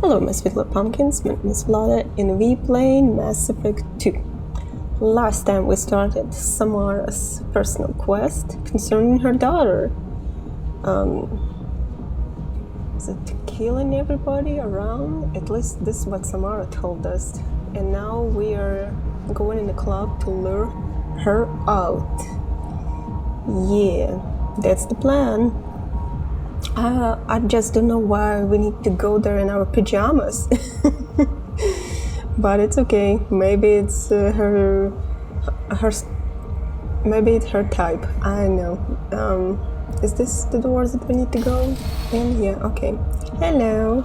Hello, my sweet little pumpkins, my name is Vlada, and we playing Mass Effect 2. Last time we started Samara's personal quest concerning her daughter. Is it killing everybody around? At least this is what Samara told us. And now we are going in the club to lure her out. Yeah, that's the plan. I just don't know why we need to go there in our pajamas. But it's okay. Maybe it's maybe it's her type. I don't know. Is this the doors that we need to go in? Yeah, okay. Hello.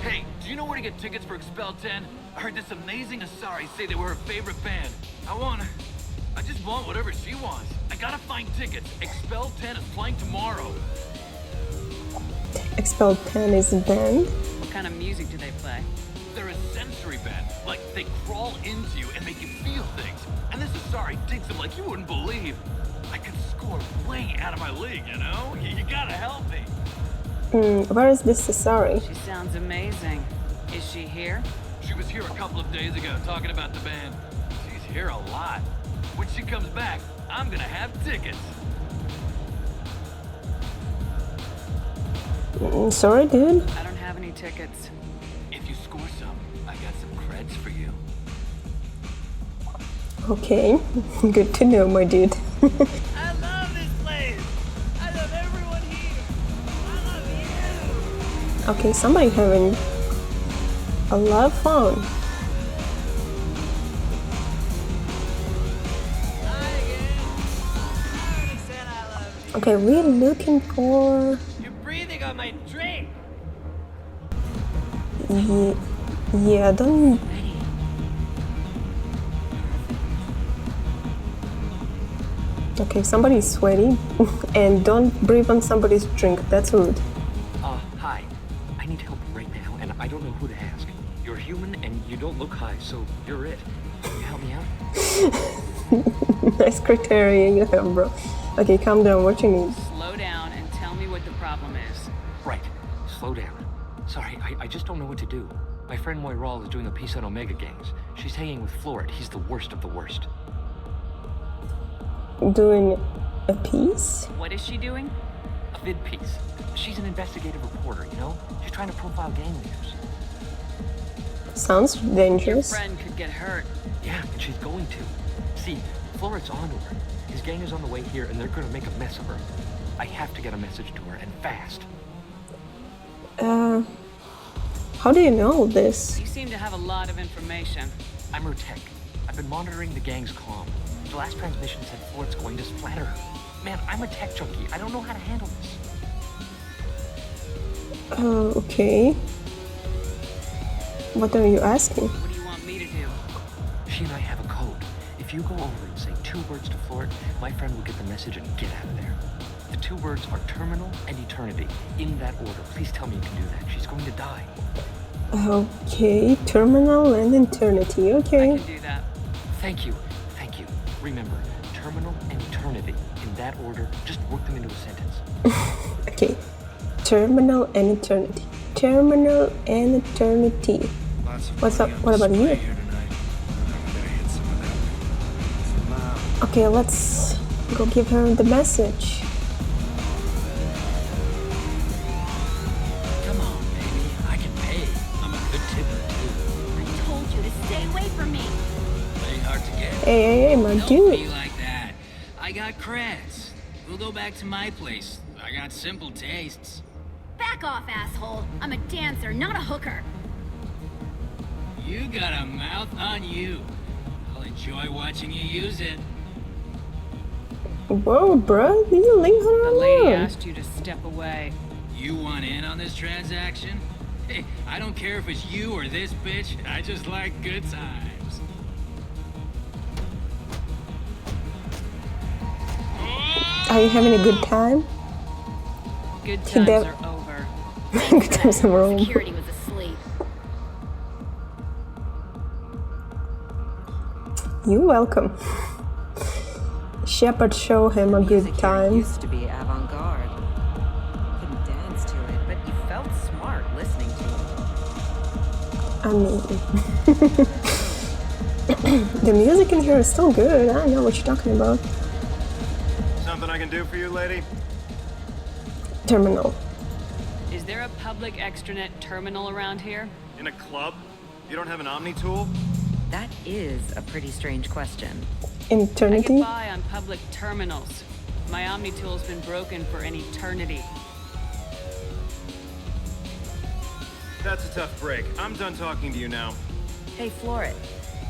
Hey, do you know where to get tickets for Expel 10? I heard this amazing Asari say they were her favorite band. I just want whatever she wants. I gotta find tickets. Expel 10 is playing tomorrow. Expel 10 is a band? What kind of music do they play? They're a sensory band. Like, they crawl into you and make you feel things. And this Asari digs them like you wouldn't believe. I could score way out of my league, you know? You gotta help me. Where is this Asari? She sounds amazing. Is she here? She was here a couple of days ago talking about the band. She's here a lot. When she comes back, I'm gonna have tickets. Sorry, dude. I don't have any tickets. If you score some, I got some creds for you. Okay, good to know, my dude. I love this place. I love everyone here. I love you. Okay, somebody having a lot of fun. Okay, we're looking for... You're breathing on my drink. Yeah, don't... Okay, somebody's sweaty. And don't breathe on somebody's drink, that's rude. Hi. I need help right now, and I don't know who to ask. You're human, and you don't look high, so you're it. Can you help me out? Nice criteria you have, bro. Okay, calm down, what you need? Slow down and tell me what the problem is. Right. Slow down. Sorry, I just don't know what to do. My friend Moiral is doing a piece on Omega gangs. She's hanging with Florid. He's the worst of the worst. Doing a piece? What is she doing? A vid piece. She's an investigative reporter, you know? She's trying to profile gang leaders. Sounds Your dangerous. friend could get hurt. Yeah, and she's going to. See, Florid's onto her. His gang is on the way here, and they're gonna make a mess of her. I have to get a message to her, and fast. How do you know this? You seem to have a lot of information. I'm her tech. I've been monitoring the gang's comm. The last transmission said Florid's going to splatter her. Man, I'm a tech junkie. I don't know how to handle this. Okay. What are you asking? What do you want me to do? She and I have a code. If you go over and say 2 words to Florid, my friend will get the message and get out of there. The 2 words are terminal and eternity. In that order. Please tell me you can do that. She's going to die. Okay, terminal and eternity, okay. I can do that. Thank you. Thank you. Remember, terminal and eternity. In that order, just work them into a sentence. Okay, terminal and eternity. Terminal and eternity. What's up? What about you? Okay, let's go give her the message. Come on, baby. I can pay. I'm a good tipper, too. I told you to stay away from me. Play hard to get. Hey, my Don't dude. be like that. I got creds. We'll go back to my place. I got simple tastes. Back off, asshole. I'm a dancer, not a hooker. You got a mouth on you. I'll enjoy watching you use it. Whoa, bro, you leave her The lady alone. asked you to step away. You want in on this transaction? Hey, I don't care if it's you or this bitch. I just like good times. Are you having a good time? Good He times def- are over. Good times are over. Security was asleep. You're welcome. Shepard show him a good Music here time. used to be avant-garde. Couldn't dance to it, but you felt smart listening to I mean, the music in here is still good. I don't know what you're talking about. Something I can do for you, lady? Terminal. Is there a public extranet terminal around here? In a club? You don't have an Omni tool? That is a pretty strange question. I Eternity. get by on public terminals. My Omni tool's been broken for an eternity. That's a tough break. I'm done talking to you now. Hey, Floret,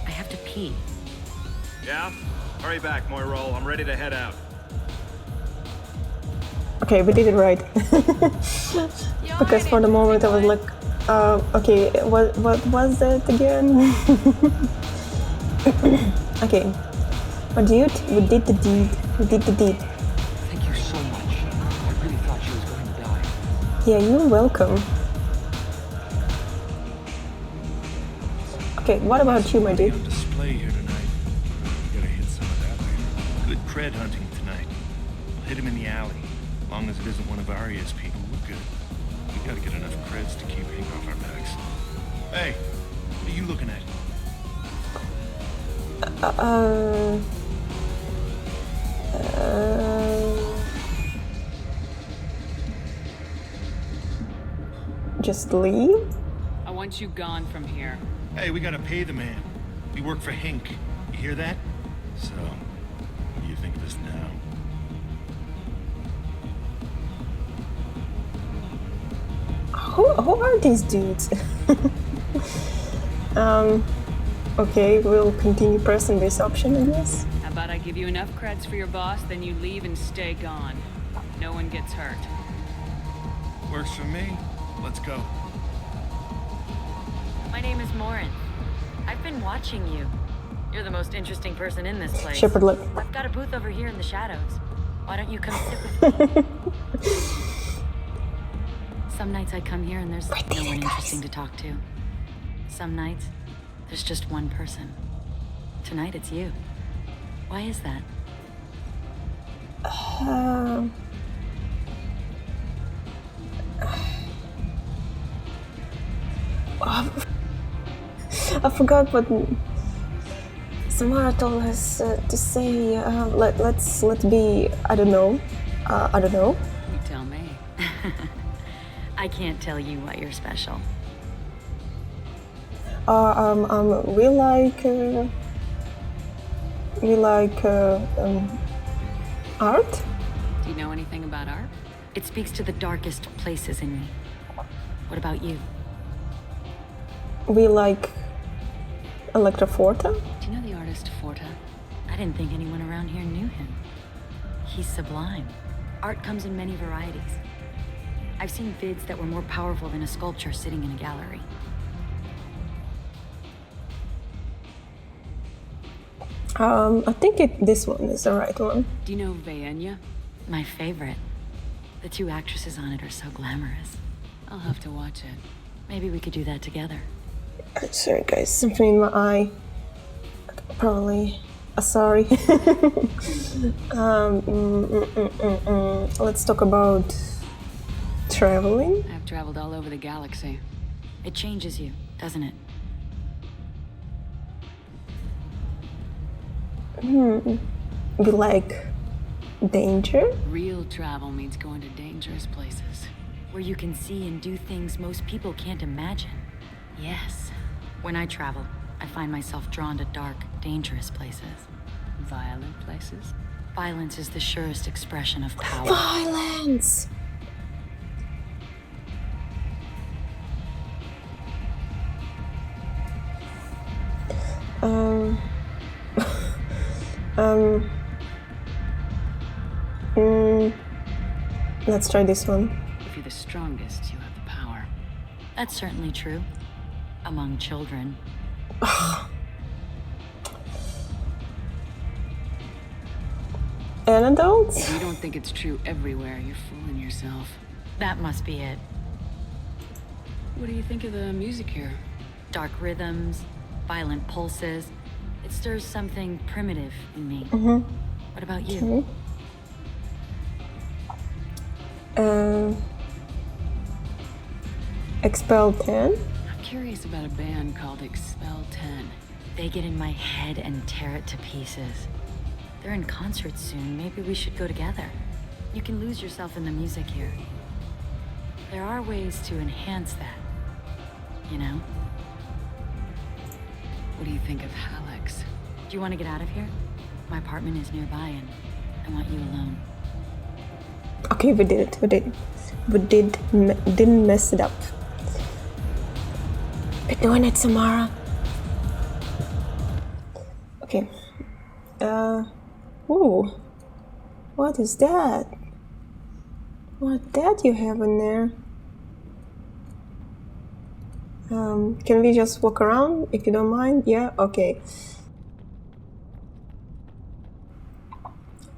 I have to pee. Yeah? Hurry back, Moirol. I'm ready to head out. Okay, we did it right. Because for the moment I was like, okay, what was it again? Okay, but dude, we did the deed. We did the deed. Thank you so much. I really thought she was going to die. Yeah, you're welcome. Okay, what about you, my dude? On display here tonight. We gotta hit some of that later. Good cred hunting tonight. We'll hit him in the alley. As long as it isn't one of Arya's people, we're good. We gotta get enough creds to keep hanging off our backs. Hey, what are you looking at? Just leave? I want you gone from here. Hey, we gotta pay the man. We work for Hink. You hear that? So, what do you think of us now? Who are these dudes? Okay, we'll continue pressing this option, I guess. How about I give you enough creds for your boss, then you leave and stay gone. No one gets hurt. Works for me. Let's go. My name is Morin. I've been watching you. You're the most interesting person in this place. Shepherd lip. I've got a booth over here in the shadows. Why don't you come sit with me? Some nights I come here and there's no one interesting to talk to. Some nights, there's just one person. Tonight it's you. Why is that? I forgot what Samara told us to say. Let's be. I don't know. You tell me. I can't tell you why you're special. We like art. Do you know anything about art? It speaks to the darkest places in me. What about you? We like Electroforta. Do you know the artist Forta? I didn't think anyone around here knew him. He's sublime. Art comes in many varieties. I've seen vids that were more powerful than a sculpture sitting in a gallery. I think this one is the right one. Do you know Vaenya? My favorite. The two actresses on it are so glamorous. I'll have to watch it. Maybe we could do that together. Sorry guys, something in my eye. Probably. Sorry. Let's talk about traveling. I've traveled all over the galaxy. It changes you, doesn't it? We like danger. Real travel means going to dangerous places. Where you can see and do things most people can't imagine. Yes. When I travel, I find myself drawn to dark, dangerous places. Violent places? Violence is the surest expression of power. Violence. Let's try this one. If you're the strongest, you have the power. That's certainly true. Among children. And adults? If you don't think it's true everywhere, you're fooling yourself. That must be it. What do you think of the music here? Dark rhythms, violent pulses. It stirs something primitive in me. What about you? Expel 10. I'm curious about a band called Expel 10. They get in my head and tear it to pieces. They're in concert soon. Maybe we should go together. You can lose yourself in the music here. There are ways to enhance that, you know? What do you think of Alex? Do you want to get out of here? My apartment is nearby and I want you alone. Okay, we did it. Didn't mess it up. We're doing it, Samara. Okay. Ooh. What is that? What that you have in there? Can we just walk around if you don't mind? Yeah, okay.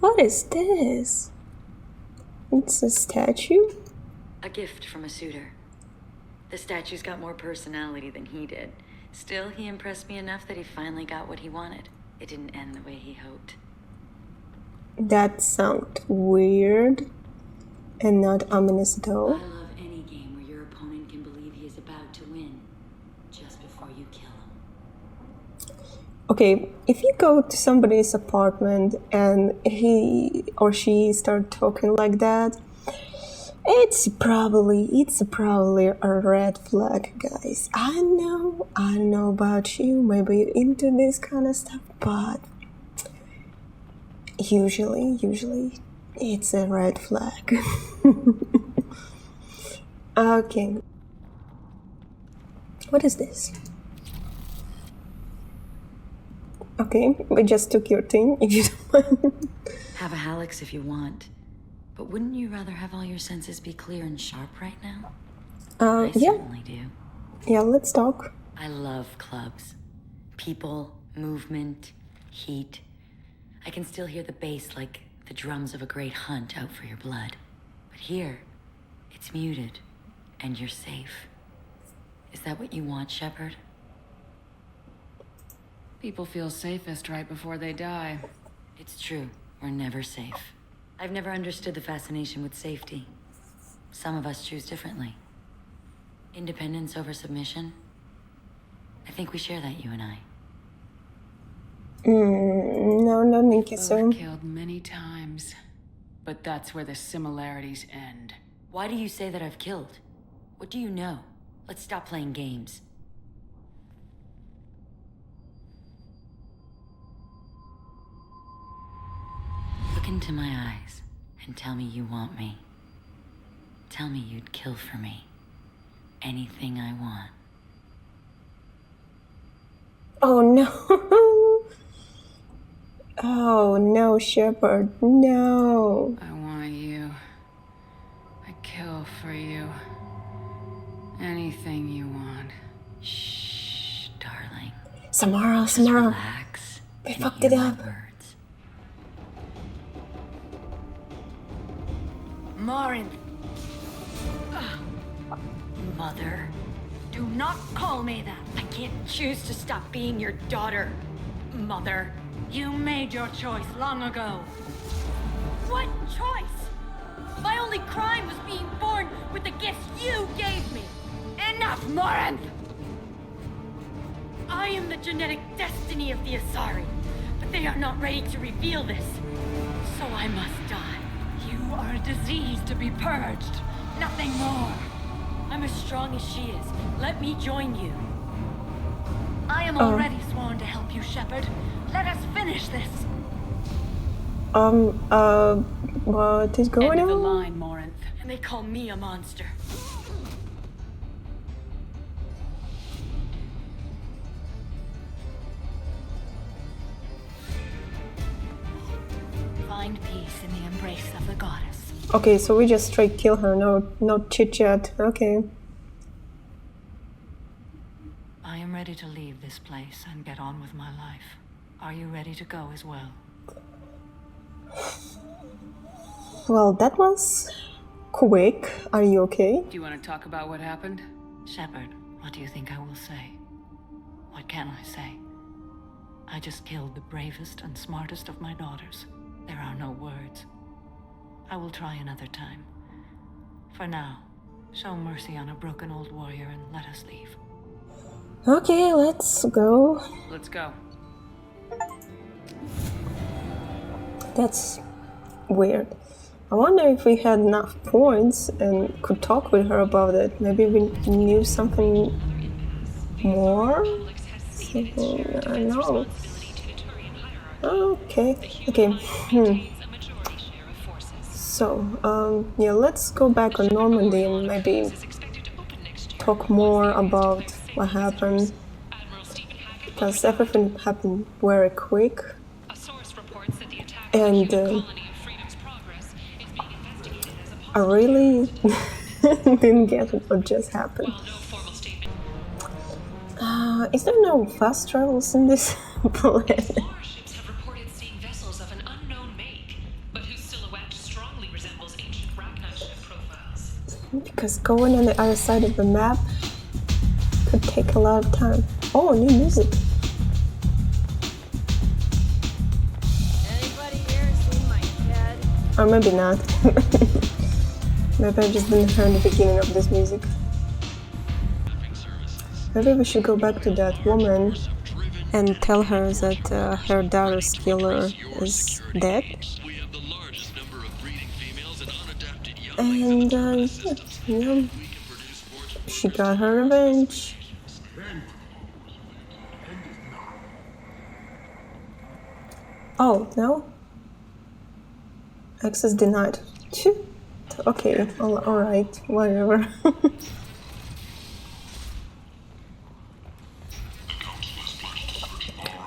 What is this? It's a statue? A gift from a suitor. The statue's got more personality than he did. Still, he impressed me enough that he finally got what he wanted. It didn't end the way he hoped. That sounds weird and not ominous at all. I love any game where your opponent can believe he is about to win just before you kill him. Okay, if you go to somebody's apartment and he or she start talking like that, it's probably a red flag, guys. I don't know about you, maybe you're into this kind of stuff, but usually it's a red flag. Okay. What is this? Okay, we just took your thing, if you don't mind. Have a Hallex if you want. But wouldn't you rather have all your senses be clear and sharp right now? I Yeah. certainly do. Yeah, let's talk. I love clubs. People, movement, heat. I can still hear the bass like the drums of a great hunt out for your blood. But here, it's muted, and you're safe. Is that what you want, Shepard? People feel safest right before they die. It's true. We're never safe. I've never understood the fascination with safety. Some of us choose differently. Independence over submission. I think we share that, you and I. No, thank you, sir. Both killed many times. But that's where the similarities end. Why do you say that I've killed? What do you know? Let's stop playing games. Look into my eyes and tell me you want me. Tell me you'd kill for me. Anything I want. Oh no. Oh no, Shepard, no. I want you. I kill for you. Anything you want. Shh, darling. Samara. Just relax. We and fucked hear it my up. words. Morin, Mother, do not call me that. I can't choose to stop being your daughter. Mother. You made your choice long ago. What choice? My only crime was being born with the gifts you gave me. Enough, Morin! I am the genetic destiny of the Asari, but they are not ready to reveal this. So I must die. You are a disease to be purged, nothing more. I'm as strong as she is. Let me join you. I am already sworn to help you, Shepard. Let us finish this. What is going End of the on? line, Morinth. And they call me a monster. Find peace in the embrace of the goddess. Okay, so we just straight kill her, no chit chat. Okay. I am ready to leave this place and get on with my life. Are you ready to go as well? Well, that was quick. Are you okay? Do you want to talk about what happened? Shepard, what do you think I will say? What can I say? I just killed the bravest and smartest of my daughters. There are no words. I will try another time. For now, show mercy on a broken old warrior and let us leave. Okay, let's go. Let's go. That's weird. I wonder if we had enough points and could talk with her about it. Maybe we knew something more? Something, I don't know. Okay. So, yeah, let's go back on Normandy and maybe talk more about what happened. Because everything happened very quick. And I really didn't get what just happened. Is there no fast travels in this planet? Warships have reported seeing vessels of an unknown make, but whose silhouette strongly resembles ancient Ragnar ship profiles. Because going on the other side of the map could take a lot of time. Oh, new music. Anybody here seen my head? Or maybe not. Maybe I just didn't hear the beginning of this music. Maybe we should go back to that woman and tell her that her daughter's killer is dead. And yeah, she got her revenge. Oh, no? Access denied. Phew. Okay, alright, whatever.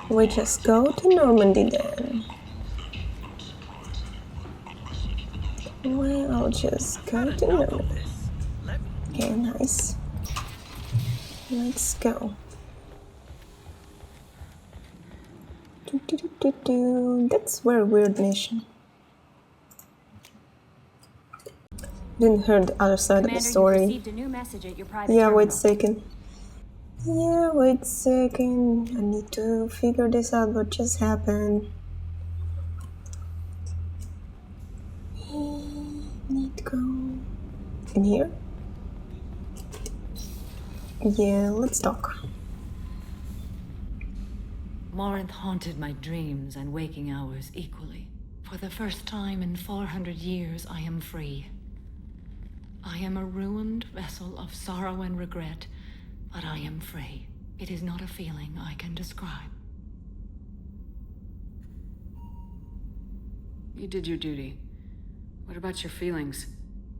We just go to Normandy then. Well, I'll just go to Normandy. Okay, nice. Let's go. That's a very weird mission. Didn't hear the other side of the story. Received a new message at your private Yeah, terminal. wait a second. I need to figure this out, what just happened. Need to go in here? Yeah, let's talk. Morinth haunted my dreams and waking hours equally. For the first time in 400 years, I am free. I am a ruined vessel of sorrow and regret, but I am free. It is not a feeling I can describe. You did your duty. What about your feelings?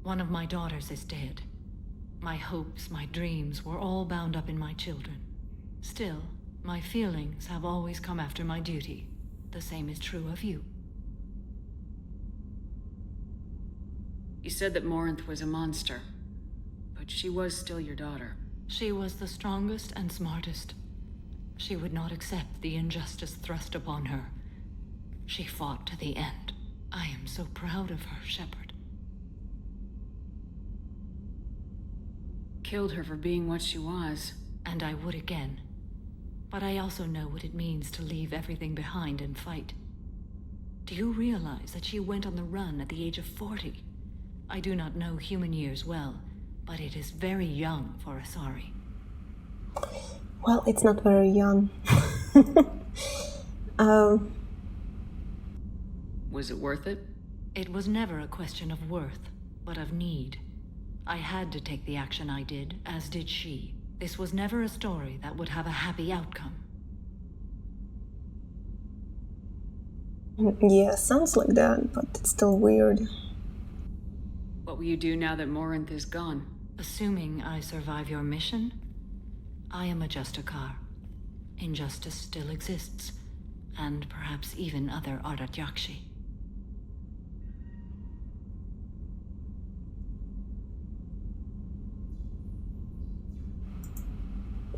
One of my daughters is dead. My hopes, my dreams were all bound up in my children. Still, my feelings have always come after my duty. The same is true of you. You said that Morinth was a monster, but she was still your daughter. She was the strongest and smartest. She would not accept the injustice thrust upon her. She fought to the end. I am so proud of her, Shepard. Killed her for being what she was. And I would again. But I also know what it means to leave everything behind and fight. Do you realize that she went on the run at the age of 40? I do not know human years well, but it is very young for Asari. Well, it's not very young. Was it worth it? It was never a question of worth, but of need. I had to take the action I did, as did she. This was never a story that would have a happy outcome. Yeah, sounds like that, but it's still weird. What will you do now that Morinth is gone? Assuming I survive your mission, I am a Justicar. Injustice still exists, and perhaps even other Ardat Yakshi.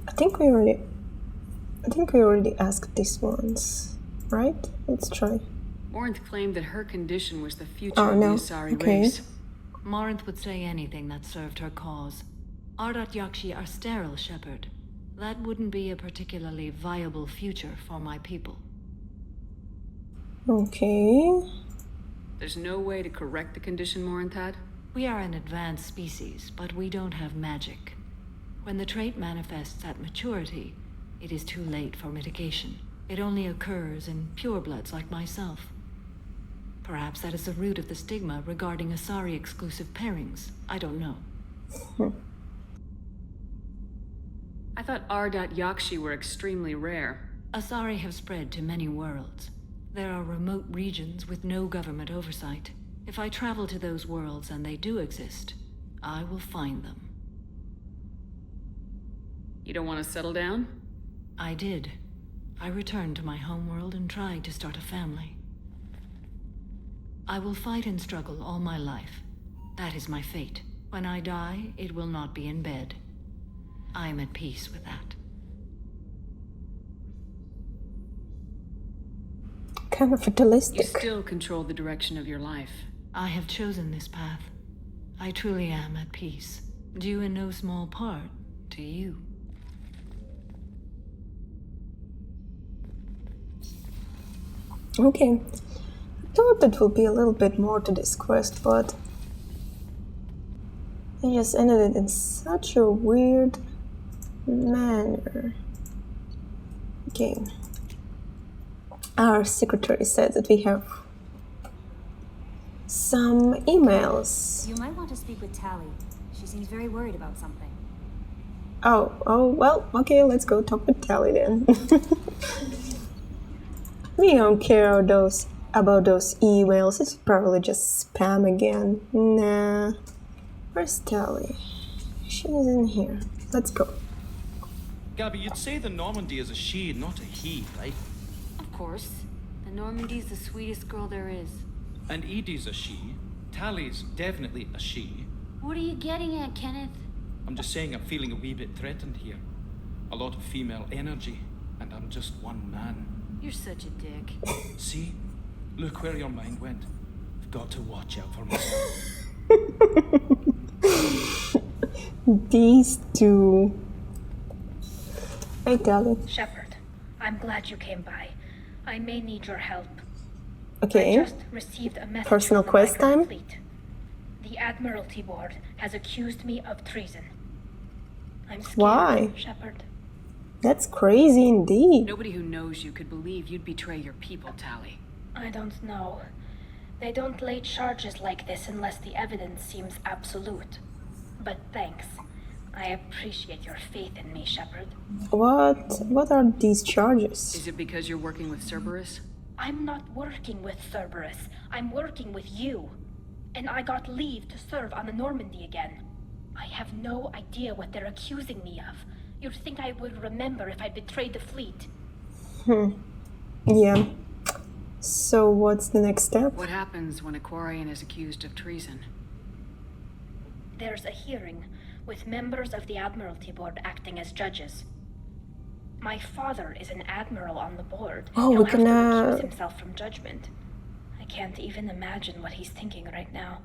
I think we already asked this once, right? Let's try. Morinth claimed that her condition was the future Oh, of no. the Asari Okay. race. Morinth would say anything that served her cause. Ardat Yakshi are sterile, Shepard. That wouldn't be a particularly viable future for my people. Okay. There's no way to correct the condition Morinth had? We are an advanced species, but we don't have magic. When the trait manifests at maturity, it is too late for mitigation. It only occurs in purebloods like myself. Perhaps that is the root of the stigma regarding Asari exclusive pairings. I don't know. I thought R.Yakshi were extremely rare. Asari have spread to many worlds. There are remote regions with no government oversight. If I travel to those worlds and they do exist, I will find them. You don't want to settle down? I did. I returned to my homeworld and tried to start a family. I will fight and struggle all my life. That is my fate. When I die, it will not be in bed. I am at peace with that. Kind of fatalistic. You still control the direction of your life. I have chosen this path. I truly am at peace, due in no small part to you. Okay. I thought that would be a little bit more to this quest, but they just ended it in such a weird manner. Okay. Our secretary said that we have some emails. You might want to speak with Tali. She seems very worried about something. Oh, well, okay, let's go talk with Tali then. We don't care about those emails. It's probably just spam again. Nah. Where's Tali? She isn't here. Let's go. Gabby, you'd say the Normandy is a she, not a he, right? Of course. The Normandy's the sweetest girl there is. And Edie's a she. Tali's definitely a she. What are you getting at, Kenneth? I'm just saying I'm feeling a wee bit threatened here. A lot of female energy, and I'm just one man. You're such a dick. See? Look where your mind went. I've got to watch out for myself. These two. Hey, Tali. Shepard, I'm glad you came by. I may need your help. Okay. I just received a message Personal from the quest Migrant time? Fleet. The Admiralty Board has accused me of treason. I'm scared, Why? Shepard. That's crazy indeed. Nobody who knows you could believe you'd betray your people, Tali. I don't know. They don't lay charges like this unless the evidence seems absolute. But thanks. I appreciate your faith in me, Shepard. What are these charges? Is it because you're working with Cerberus? I'm not working with Cerberus. I'm working with you. And I got leave to serve on the Normandy again. I have no idea what they're accusing me of. You'd think I would remember if I betrayed the fleet. Yeah. So what's the next step? What happens when a Quarian is accused of treason? There's a hearing with members of the Admiralty Board acting as judges. My father is an admiral on the board. Oh, He'll we have to can, recuse himself from judgment. I can't even imagine what he's thinking right now.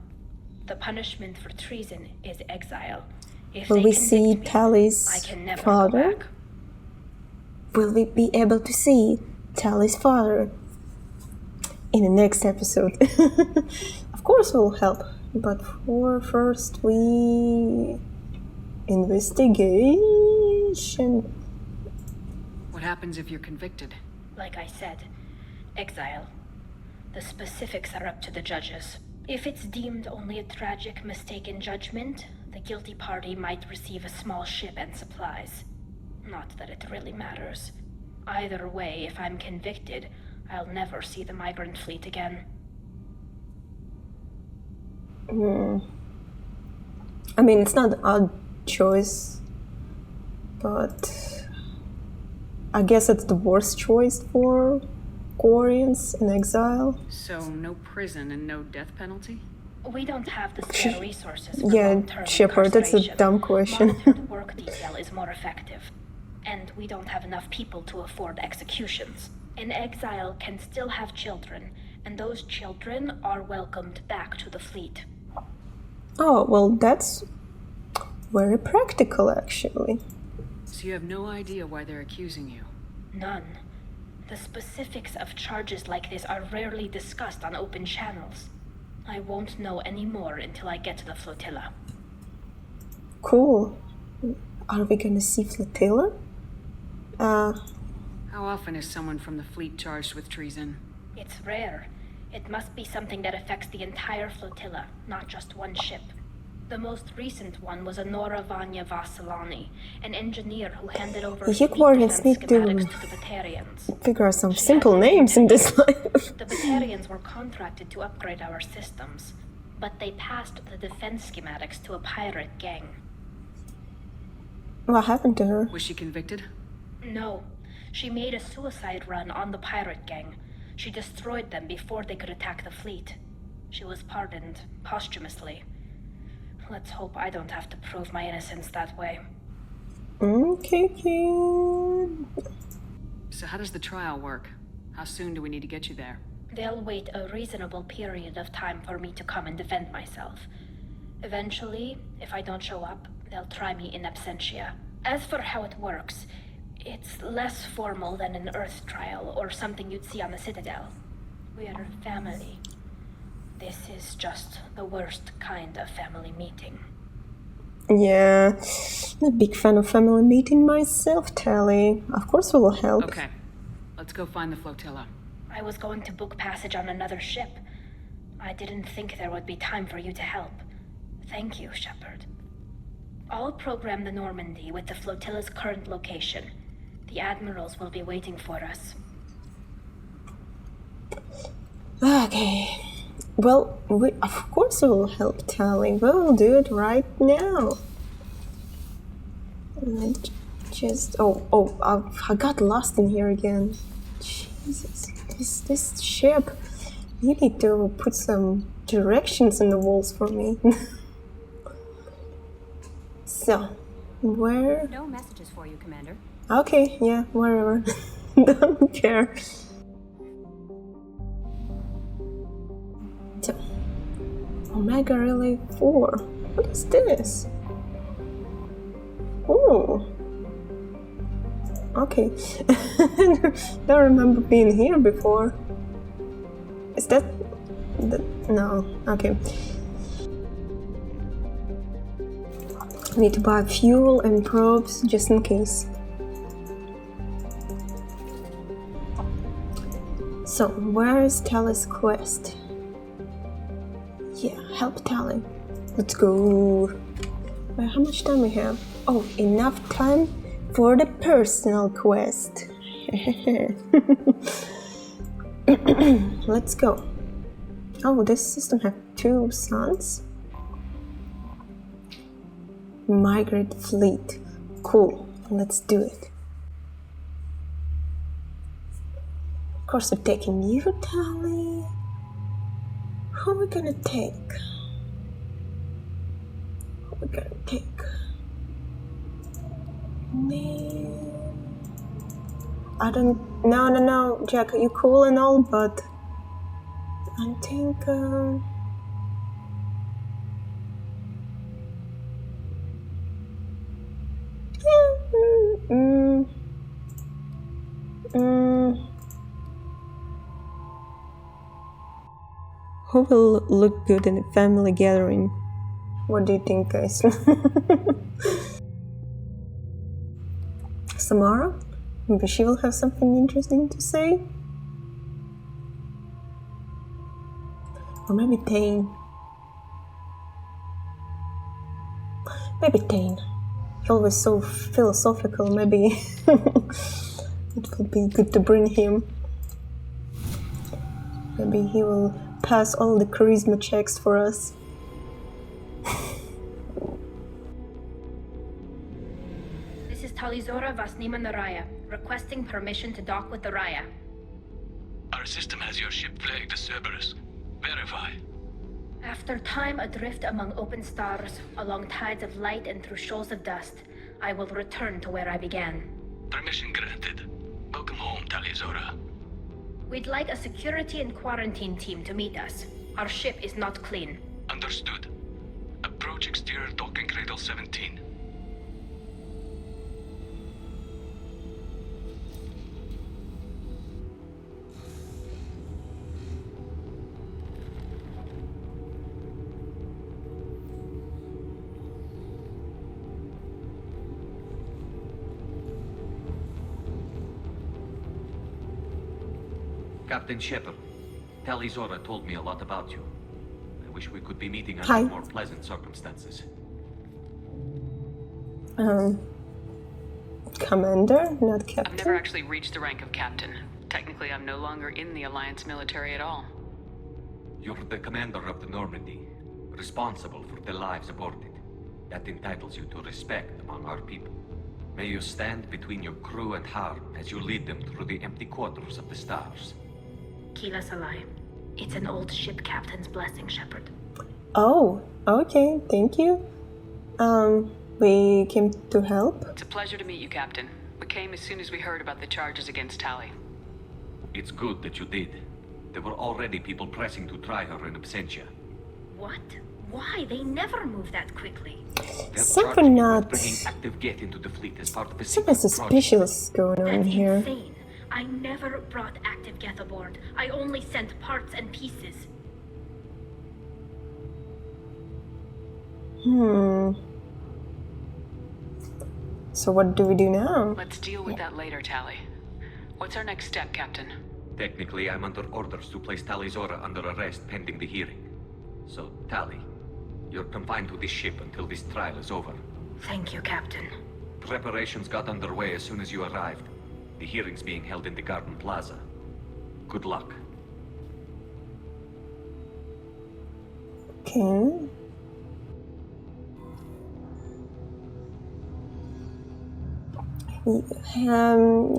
The punishment for treason is exile. If Will they we convict see me, Tali's I can never father? go back. Will we be able to see Tali's father in the next episode? Of course we'll help, but first we... investigation. What happens if you're convicted? Like I said, exile. The specifics are up to the judges. If it's deemed only a tragic mistake in judgment, the guilty party might receive a small ship and supplies. Not that it really matters. Either way, if I'm convicted, I'll never see the migrant fleet again. I mean, it's not an odd choice, but I guess it's the worst choice for Quarians in exile. So no prison and no death penalty? We don't have the spare resources for Yeah, long-term Shepard, that's a incarceration. dumb question. Monitored work detail is more effective. And we don't have enough people to afford executions. An exile can still have children, and those children are welcomed back to the fleet. Oh, well, that's very practical, actually. So you have no idea why they're accusing you? None. The specifics of charges like this are rarely discussed on open channels. I won't know any more until I get to the flotilla. Cool. Are we gonna see flotilla? How often is someone from the fleet charged with treason? It's rare. It must be something that affects the entire flotilla, not just one ship. The most recent one was Honora Vanya Vasilani, an engineer who handed over You coordinates need schematics to the Batarians. figure out some simple names in this life. The Batarians were contracted to upgrade our systems, but they passed the defense schematics to a pirate gang. What happened to her? Was she convicted? No. She made a suicide run on the pirate gang. She destroyed them before they could attack the fleet. She was pardoned posthumously. Let's hope I don't have to prove my innocence that way. Okay, kid. So how does the trial work? How soon do we need to get you there? They'll wait a reasonable period of time for me to come and defend myself. Eventually, if I don't show up, they'll try me in absentia. As for how it works, it's less formal than an Earth trial or something you'd see on the Citadel. We're family. This is just the worst kind of family meeting. Yeah, I'm a big fan of family meeting myself, Tali. Of course we will help. Okay, let's go find the flotilla. I was going to book passage on another ship. I didn't think there would be time for you to help. Thank you, Shepard. I'll program the Normandy with the flotilla's current location. The admirals will be waiting for us. Okay. Well, of course we will help Tali. We'll do it right now. Let's just... I got lost in here again. Jesus. This ship... You need to put some directions in the walls for me. So, where... No messages for you, Commander. Okay, yeah, wherever. Don't care. So, Omega Relay 4. What is this? Oh. Okay. Don't remember being here before. Is that... No, okay. Need to buy fuel and probes just in case. So, where is Tali's quest? Yeah, help Tali. Let's go. Well, how much time we have? Oh, enough time for the personal quest. Let's go. Oh, this system has 2 suns. Migrate fleet. Cool. Let's do it. Of course, we're taking you, Tali. Who are we gonna take? Me. I don't. No, Jack. You're cool and all, but I think. Who will look good in a family gathering? What do you think, guys? Samara? Maybe she will have something interesting to say? Or maybe Tane? Maybe Tane. He's always so philosophical, maybe it would be good to bring him. Maybe he will pass all the charisma checks for us. This is Talizora Vasnima Naraya, requesting permission to dock with the Raya. Our system has your ship flagged as Cerberus. Verify. After time adrift among open stars, along tides of light and through shoals of dust, I will return to where I began. Permission granted. Welcome home, Talizora. We'd like a security and quarantine team to meet us. Our ship is not clean. Understood. Approach exterior docking cradle 17. Captain Shepard, Tali Zora told me a lot about you. I wish we could be meeting Hi. under more pleasant circumstances. Commander, not captain. I've never actually reached the rank of captain. Technically, I'm no longer in the Alliance military at all. You're the commander of the Normandy, responsible for the lives aborted. That entitles you to respect among our people. May you stand between your crew and harm as you lead them through the empty quarters of the stars. Kila Salai. It's an old ship captain's blessing, Shepard. Oh, okay, thank you. We came to help. It's a pleasure to meet you, Captain. We came as soon as we heard about the charges against Tali. It's good that you did. There were already people pressing to try her in absentia. What? Why? They never move that quickly. They're Something charging you with not- bringing active Geth into the fleet as part of a Something secret suspicious going on That's here. insane. I never brought active Geth aboard. I only sent parts and pieces. So what do we do now? Let's deal with that later, Tali. What's our next step, Captain? Technically, I'm under orders to place Tali Zora under arrest pending the hearing. So, Tali, you're confined to this ship until this trial is over. Thank you, Captain. Preparations got underway as soon as you arrived. The hearing's being held in the Garden Plaza. Good luck. Okay.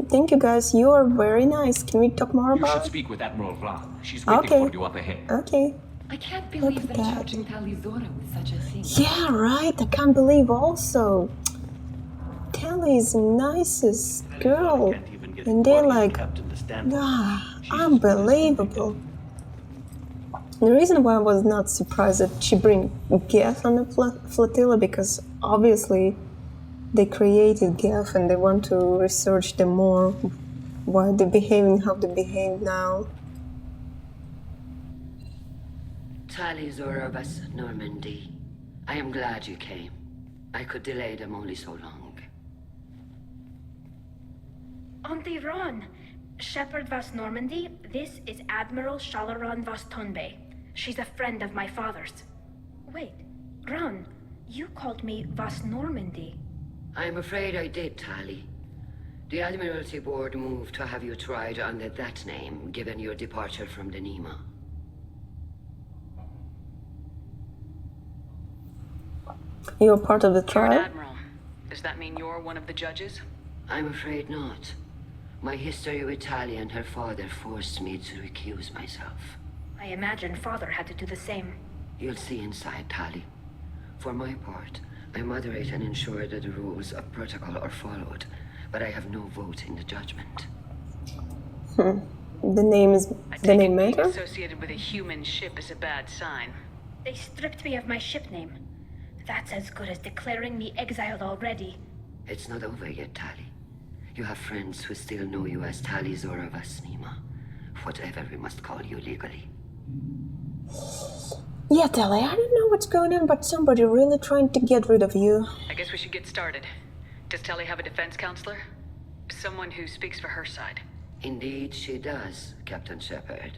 Thank you guys. You are very nice. Can we talk more You should about it? speak with Admiral Ra. She's waiting Okay. for you up ahead. Okay. I can't Look believe at they're that. charging Tali Zora with such a thing. Yeah, right. I can't believe also. Tali is the nicest girl. And they're like, unbelievable. The reason why I was not surprised that she bring Geth on the flotilla, because obviously they created Geth and they want to research them more, why they behaving, how they behave now. Tali Zora was Normandy. I am glad you came. I could delay them only so long. Auntie Ron, Shepard Vas Normandy, this is Admiral Shalaran Vas Tonbe. She's a friend of my father's. Wait, Ron, you called me Vas Normandy. I'm afraid I did, Tali. The Admiralty Board moved to have you tried under that name, given your departure from the Nima. You're part of the You're an trial? admiral. Does that mean you're one of the judges? I'm afraid not. My history with Tali and her father forced me to recuse myself. I imagine father had to do the same. You'll see inside, Tali. For my part, I moderate and ensure that the rules of protocol are followed, but I have no vote in the judgment. The name is the name Being matter? associated with a human ship is a bad sign. They stripped me of my ship name. That's as good as declaring me exiled already. It's not over yet, Tali. You have friends who still know you as Tali Zora Vas Nima. Whatever we must call you legally. Yeah, Tali, I don't know what's going on, but somebody really trying to get rid of you. I guess we should get started. Does Tali have a defense counselor? Someone who speaks for her side. Indeed, she does, Captain Shepard.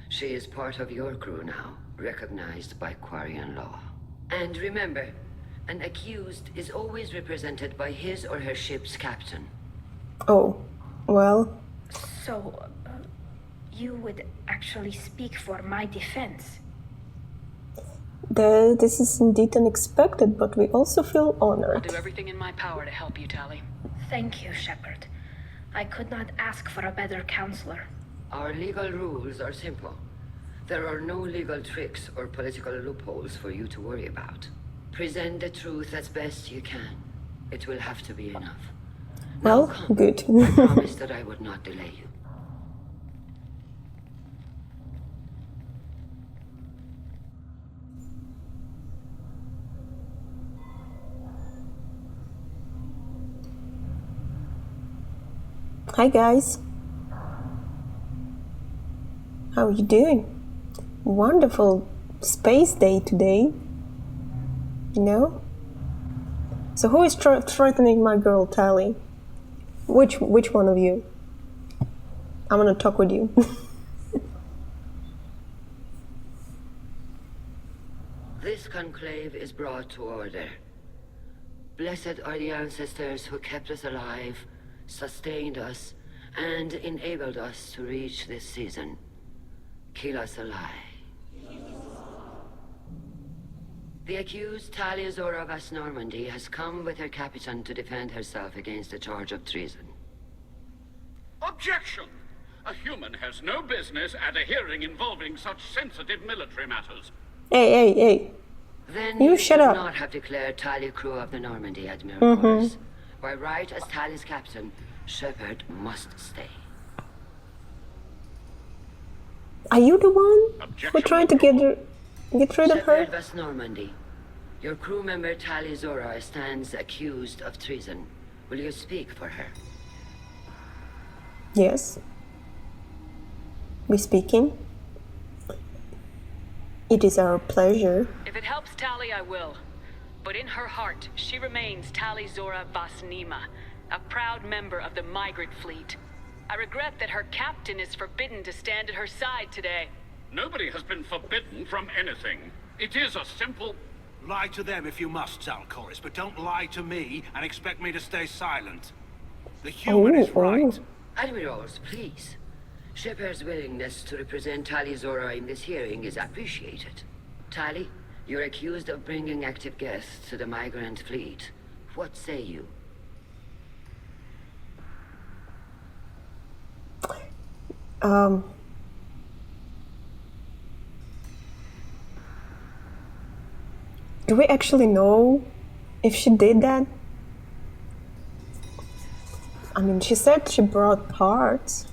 She is part of your crew now, recognized by Quarian law. And remember, an accused is always represented by his or her ship's captain. Oh, well, So, you would actually speak for my defense? this is indeed unexpected, but we also feel I'll honored. do everything in my power to help you, Tali. Thank you, Shepard. I could not ask for a better counselor. Our legal rules are simple. There are no legal tricks or political loopholes for you to worry about. Present the truth as best you can. It will have to be enough. Well, Now come. good. I promised that I would not delay you. Hi guys. How are you doing? Wonderful space day today. You know? So who is threatening my girl Tali? Which one of you? I'm gonna talk with you. this conclave is brought to order. Blessed are the ancestors who kept us alive, sustained us, and enabled us to reach this season. Keep us alive. The accused Tali Zora of Normandy has come with her captain to defend herself against a charge of treason. Objection! A human has no business at a hearing involving such sensitive military matters. Hey. Then you you shut should up. not have declared Tali crew of the Normandy Admiral Corps. By right as Tali's captain, Shepard must stay. Are you the one who trying to get rid of her? Shepard West Normandy. Your crew member Tali Zora stands accused of treason. Will you speak for her? Yes. We speaking. It is our pleasure. If it helps Tali, I will. But in her heart, she remains Tali Zora Vasnima, a proud member of the migrant fleet. I regret that her captain is forbidden to stand at her side today. Nobody has been forbidden from anything. It is a simple... Lie to them if you must, Zalcoris, but don't lie to me and expect me to stay silent. The human is right. Admirals, please. Shepard's willingness to represent Tali Zora in this hearing is appreciated. Tali, you're accused of bringing active guests to the migrant fleet. What say you? Do we actually know if she did that? I mean, she said she brought parts.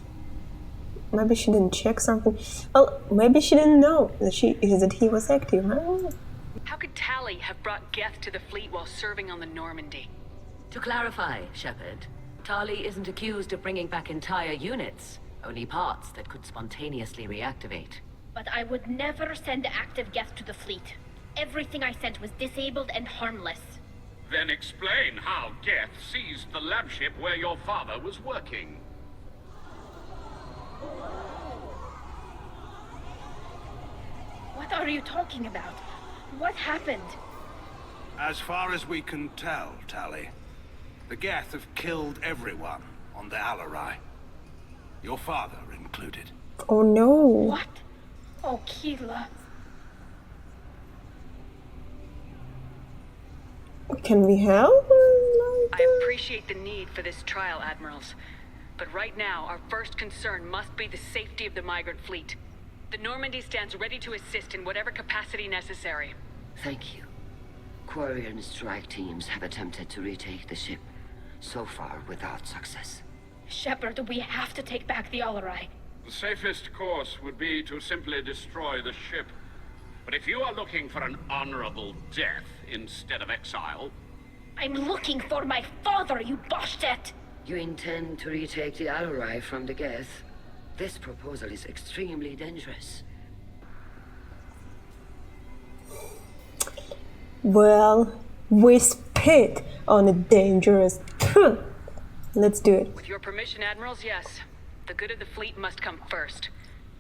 Maybe she didn't check something. Well, maybe she didn't know that he was active. I don't know. How could Tali have brought Geth to the fleet while serving on the Normandy? To clarify, Shepard, Tali isn't accused of bringing back entire units, only parts that could spontaneously reactivate. But I would never send active Geth to the fleet. Everything I sent was disabled and harmless. Then explain how Geth seized the lab ship where your father was working. What are you talking about? What happened? As far as we can tell, Tali, the Geth have killed everyone on the Alarai. Your father included. Oh no. What? Oh, Keela. Can we help? I appreciate the need for this trial, Admirals. But right now, our first concern must be the safety of the migrant fleet. The Normandy stands ready to assist in whatever capacity necessary. Thank you. Quarian strike teams have attempted to retake the ship, so far without success. Shepard, we have to take back the Alarai. The safest course would be to simply destroy the ship. But if you are looking for an honorable death instead of exile... I'm looking for my father, you bastet! You intend to retake the Alarai from the Geth? This proposal is extremely dangerous. Well, we spit on a dangerous truth. Let's do it. With your permission, Admirals, yes. The good of the fleet must come first.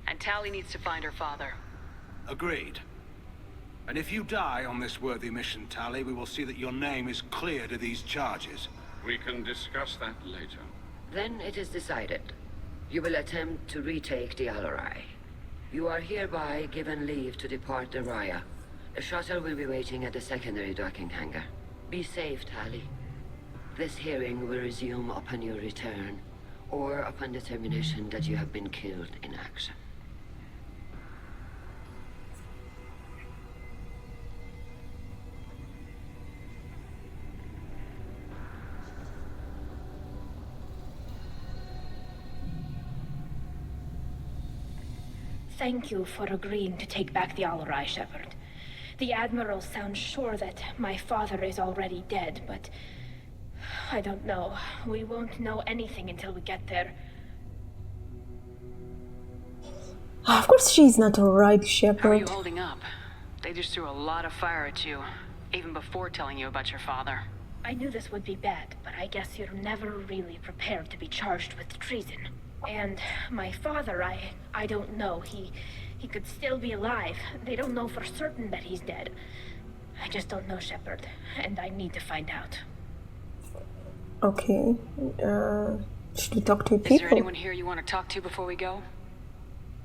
And Tali needs to find her father. Agreed. And if you die on this worthy mission, Tali, we will see that your name is cleared of these charges. We can discuss that later. Then it is decided. You will attempt to retake the Alarai. You are hereby given leave to depart the Raya. A shuttle will be waiting at the secondary docking hangar. Be safe, Tali. This hearing will resume upon your return, or upon determination that you have been killed in action. Thank you for agreeing to take back the Alarai, Shepard. The Admiral sounds sure that my father is already dead, but... I don't know. We won't know anything until we get there. Of course she's not alright, Shepard. How are you holding up? They just threw a lot of fire at you, even before telling you about your father. I knew this would be bad, but I guess you're never really prepared to be charged with treason. And my father, I don't know. He could still be alive. They don't know for certain that he's dead. I just don't know, Shepard, and I need to find out. Okay. Should we talk to people? Is there anyone here you want to talk to before we go?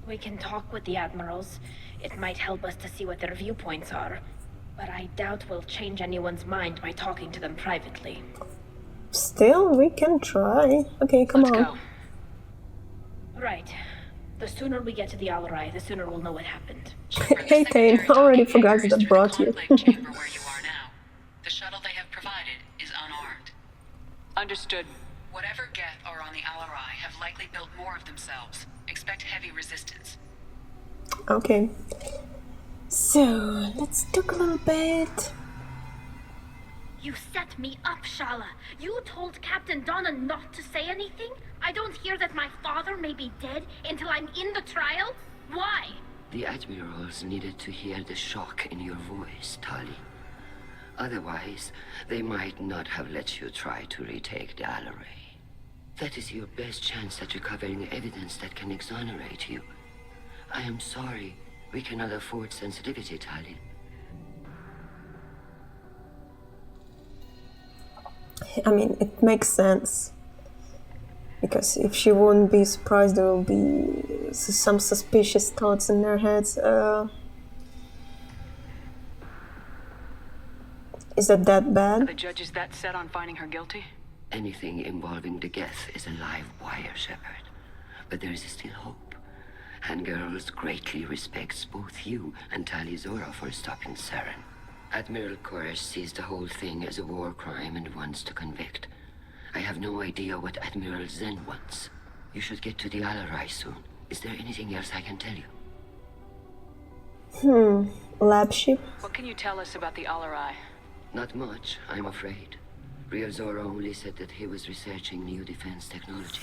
We can talk with the admirals. It might help us to see what their viewpoints are. But I doubt we'll change anyone's mind by talking to them privately. Still, we can try. Okay, come on. Let's go. Right. The sooner we get to the Alarai, the sooner we'll know what happened. Hey, Tane, I already forgot that brought you. The shuttle they have provided is unarmed. Understood. Whatever Geth are on the Alarai have likely built more of themselves. Expect heavy resistance. Okay. So, let's talk a little bit. You set me up, Shala. You told Captain Donna not to say anything? I don't hear that my father may be dead until I'm in the trial? Why? The admirals needed to hear the shock in your voice, Tali. Otherwise, they might not have let you try to retake the Alarai. That is your best chance at recovering evidence that can exonerate you. I am sorry. We cannot afford sensitivity, Tali. I mean, it makes sense. Because if she wouldn't be surprised, there will be some suspicious thoughts in their heads. Is that bad? Are the judges that set on finding her guilty? Anything involving the Geth is a live wire, Shepard. But there is still hope. And girls greatly respects both you and Tali Zora for stopping Saren. Admiral Koresh sees the whole thing as a war crime and wants to convict. I have no idea what Admiral Zen wants. You should get to the Alarai soon. Is there anything else I can tell you? Lab ship? What can you tell us about the Alarai? Not much, I'm afraid. Real Zora only said that he was researching new defense technology.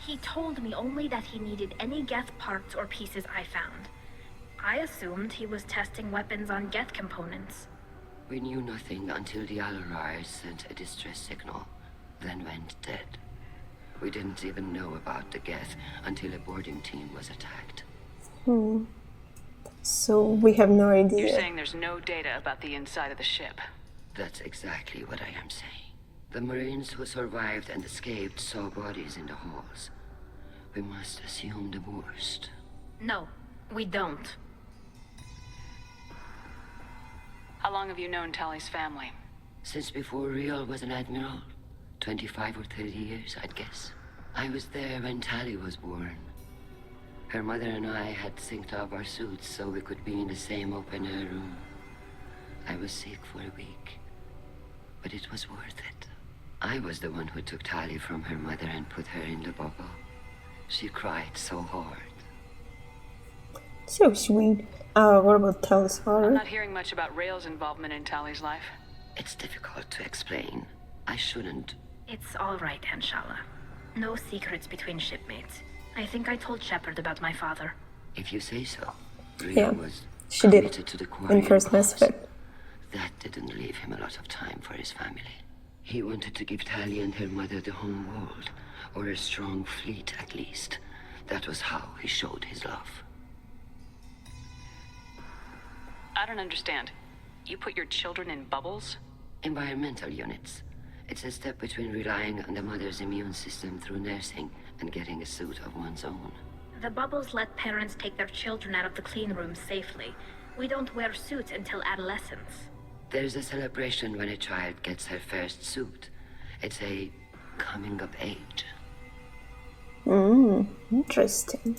He told me only that he needed any Geth parts or pieces I found. I assumed he was testing weapons on Geth components. We knew nothing until the Alarai sent a distress signal, then went dead. We didn't even know about the Geth until a boarding team was attacked. So we have no idea. You're saying there's no data about the inside of the ship? That's exactly what I am saying. The Marines who survived and escaped saw bodies in the halls. We must assume the worst. No, we don't. How long have you known Tali's family? Since before Real was an admiral. 25 or 30 years, I'd guess. I was there when Tali was born. Her mother and I had synced up our suits so we could be in the same open-air room. I was sick for a week, but it was worth it. I was the one who took Tali from her mother and put her in the bubble. She cried so hard. So sweet. What about Tali's father? I'm not hearing much about Rael's involvement in Tali's life. It's difficult to explain. I shouldn't. It's all right, Anshala. No secrets between shipmates. I think I told Shepard about my father. If you say so. Yeah, was she did to the in first Mass Effect. That didn't leave him a lot of time for his family. He wanted to give Tali and her mother the home world, or a strong fleet at least. That was how he showed his love. I don't understand. You put your children in bubbles? Environmental units. It's a step between relying on the mother's immune system through nursing and getting a suit of one's own. The bubbles let parents take their children out of the clean rooms safely. We don't wear suits until adolescence. There's a celebration when a child gets her first suit. It's a coming of age. Interesting.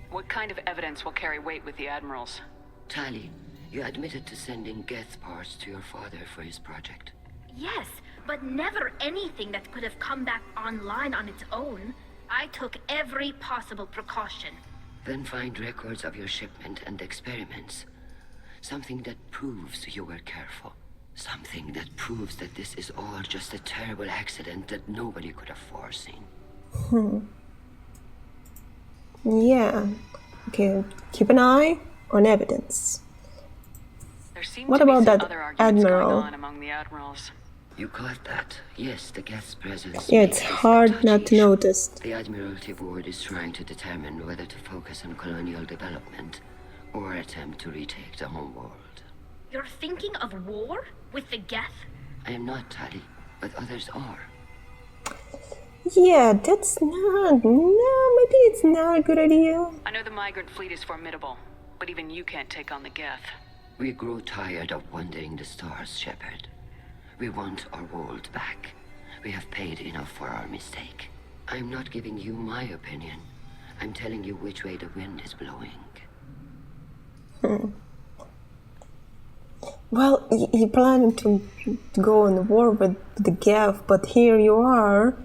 What kind of evidence will carry weight with the admirals? Tali, you admitted to sending Geth parts to your father for his project. Yes, but never anything that could have come back online on its own. I took every possible precaution. Then find records of your shipment and experiments. Something that proves you were careful. Something that proves that this is all just a terrible accident that nobody could have foreseen. Yeah. Okay, keep an eye on evidence. There seem What to be about some that other arguments admiral? going on among the admirals. You caught that? Yes, the Geth's presence. Yeah, it's makes this hard touchy not to issue. notice. The Admiralty Board is trying to determine whether to focus on colonial development or attempt to retake the home world. You're thinking of war with the Geth? I am not, Tali, but others are. Yeah, that's not... No, maybe it's not a good idea. I know the migrant fleet is formidable, but even you can't take on the Geth. We grow tired of wandering the stars, Shepard. We want our world back. We have paid enough for our mistake. I'm not giving you my opinion. I'm telling you which way the wind is blowing. Well, you planning to go on war with the Geth, but here you are.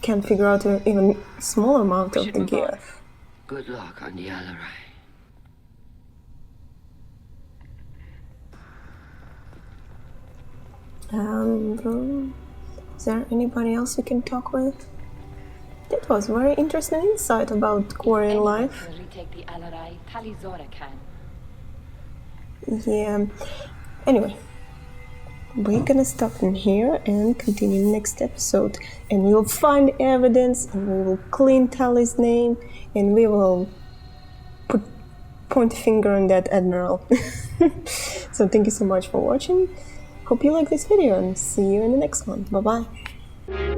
Can't figure out an even small amount of the Geth. Good luck on the Alarai. Is there anybody else you can talk with? That was very interesting insight about Quarian life. Retake the Alarai, Tali Zora can. Yeah. Anyway, we're gonna stop in here and continue next episode. And we'll find evidence, and we will clean Tali's name, and we will point a finger on that admiral. So thank you so much for watching. Hope you like this video, and see you in the next one. Bye bye.